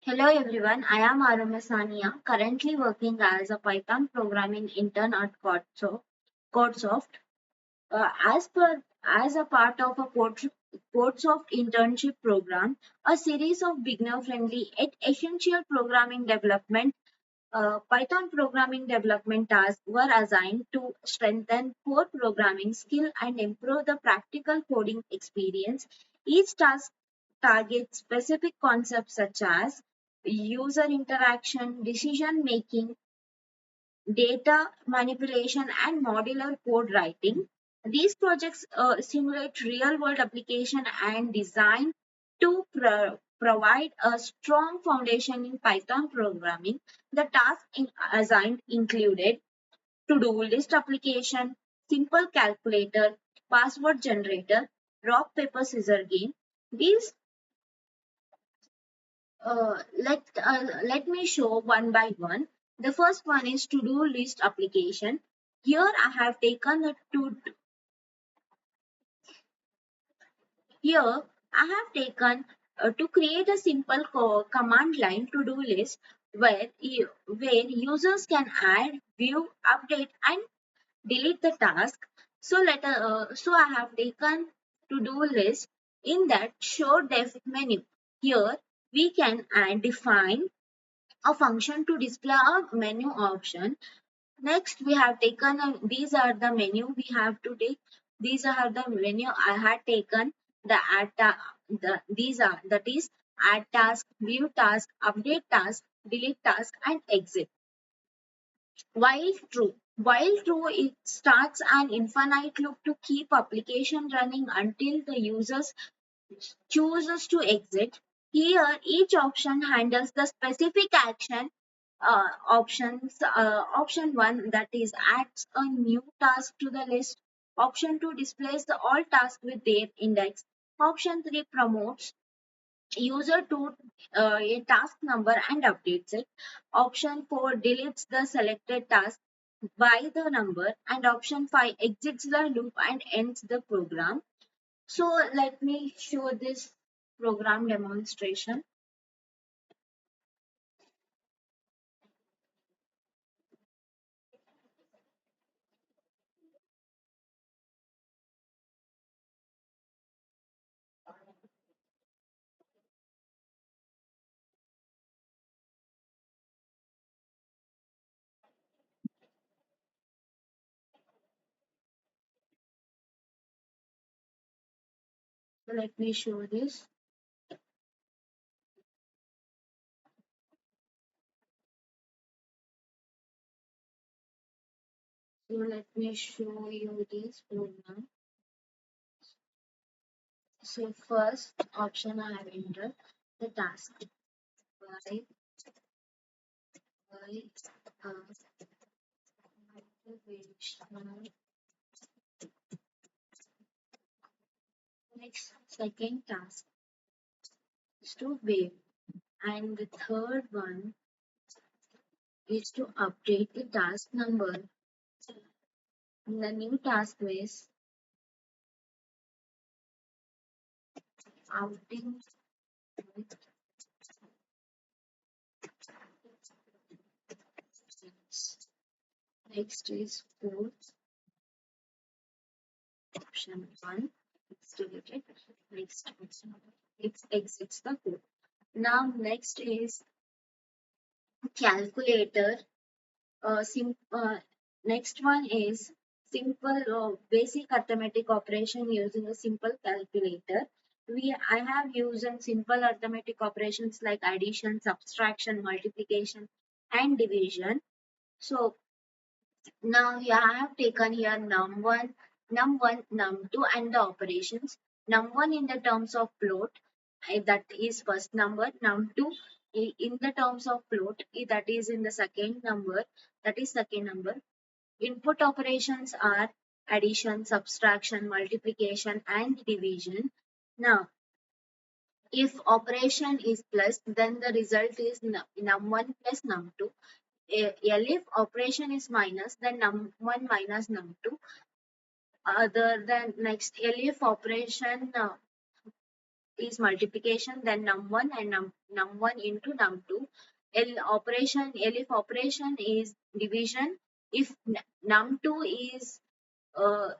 Hello everyone, I am Aruna Sania, currently working as a Python programming intern at Codsoft. As a part of a Codsoft internship program, a series of beginner-friendly yet essential programming development Python programming development tasks were assigned to strengthen core programming skill and improve the practical coding experience. Each task targets specific concepts such as user interaction, decision making, data manipulation, and modular code writing. These projects simulate real world application and design to provide a strong foundation in Python programming. The tasks assigned included to-do list application, simple calculator, password generator, rock paper scissors game. These let me show one by one. The first one is to-do list application. Here I have taken a here I have taken to create a simple command line to-do list where users can add, view, update, and delete the task. So I have taken to-do list in that show def menu. Here we can define a function to display a menu option. Next, we have taken these are the menu we have to take. These are the menu I had taken. These are that is add task, view task, update task, delete task, and exit. While true, it starts an infinite loop to keep application running until the users chooses to exit. Here, each option handles the specific action. Option 1, that is adds a new task to the list. Option 2 displays the all tasks with their index. Option 3 promotes user to a task number and updates it. Option 4 deletes the selected task by the number, and option 5 exits the loop and ends the program. So let me show this program demonstration. So let me show this. So let me show you this program. So first option I have entered the task by uh, motivational. Next second task is to wave, and the third one is to update the task number. In the new task is outing with friends. Next is fourth option one. It's deleted. Next option. It exits the code. Now next is calculator. Next one is simple basic arithmetic operation using a simple calculator. I have used simple arithmetic operations like addition, subtraction, multiplication, and division. So now yeah, I have taken here num1, num2, and the operations. Num1 in the terms of float, that is first number. Num2 in the terms of float, that is in the second number, that is second number. Input operations are addition, subtraction, multiplication, and division. Now, if operation is plus, then the result is num1 plus num2. If operation is minus, then num1 minus num2. Other than next, if operation is multiplication, then num1 and num1 into num2. Elif operation is division. If num2 is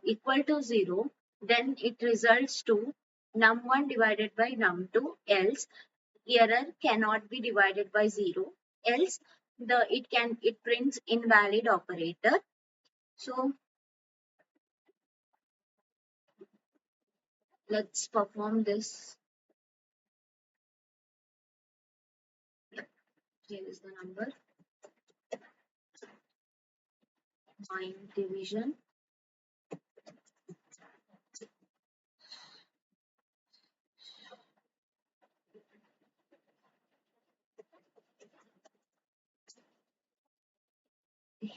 equal to 0, then it results to num1 divided by num2, else error cannot be divided by 0, else it prints invalid operator. So let's perform this. Here is the number, 9 division.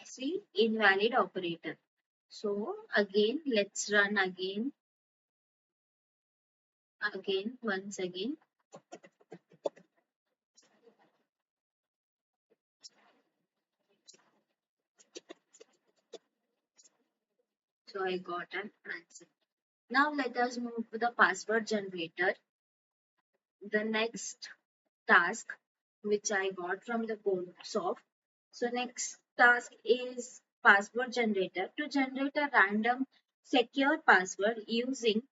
See, invalid operator. So again, let's run once again. So I got an answer. Now let us move to the password generator. The next task which I got from the Codsoft. So next task is password generator. To generate a random secure password using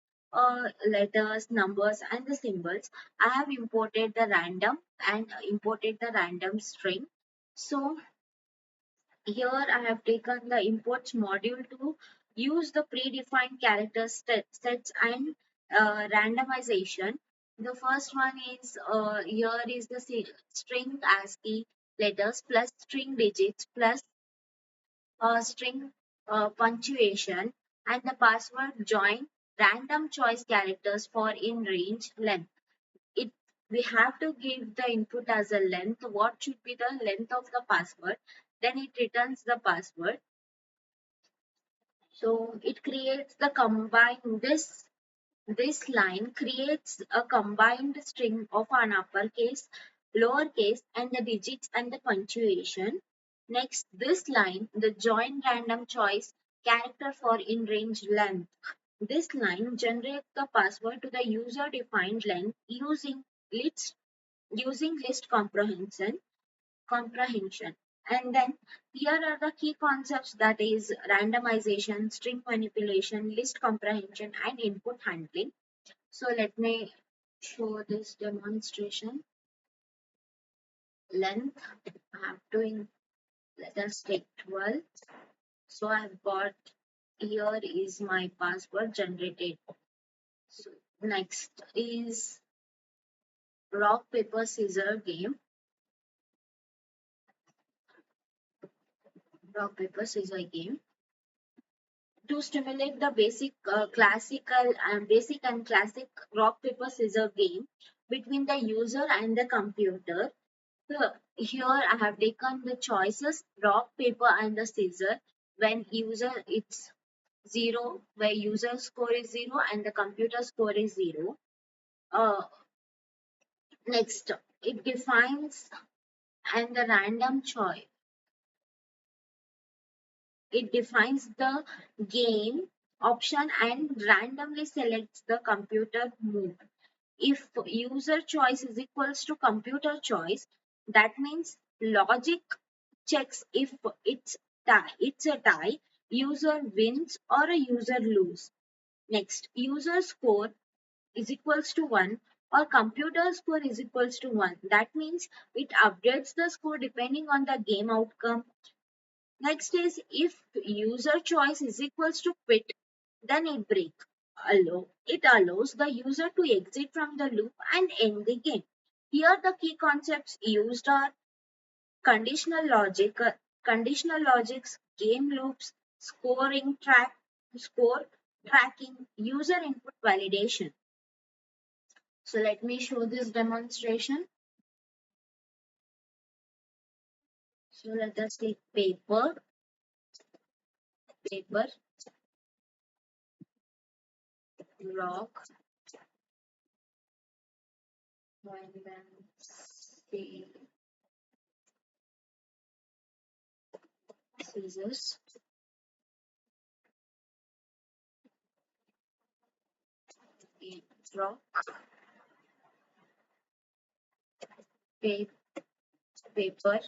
letters, numbers, and the symbols, I have imported the random string. So here I have taken the imports module to use the predefined character sets and randomization. The first one is here is the string ASCII letters plus string digits plus string punctuation, and the password join random choice characters for in range length. It We have to give the input as a length. What should be the length of the password? Then it returns the password. So it creates the combined this line creates a combined string of an uppercase, lowercase, and the digits and the punctuation. Next, this line, the join random choice character for in range length. This line generates the password to the user defined length using list comprehension. And then here are the key concepts, that is randomization, string manipulation, list comprehension, and input handling. So let me show this demonstration. Length, I have to let us take 12. So I've got, here is my password generated. So next is rock, paper, scissors game. Rock, paper, scissors game. To stimulate the basic and classic rock, paper, scissors game between the user and the computer. So here I have taken the choices rock, paper, and the scissor. When user it's 0, where user score is 0 and the computer score is 0. Next, it defines and the random choice. It defines the game option and randomly selects the computer move. If user choice is equals to computer choice, that means logic checks if it's a tie, user wins or a user lose. Next, user score is equals to 1 or computer score is equals to 1. That means it updates the score depending on the game outcome. Next is if user choice is equals to quit, then it break. It allows the user to exit from the loop and end the game. Here the key concepts used are conditional logic, conditional logics, game loops, score tracking, user input validation. So let me show this demonstration. So let us take paper, rock, and then say scissors. Okay, rock, pa- paper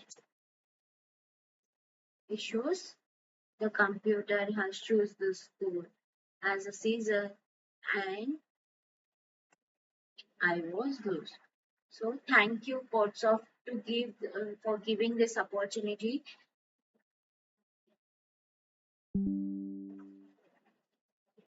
issues. The computer has choose the school as a season and I was loose. So thank you, Codsoft, to give for giving this opportunity.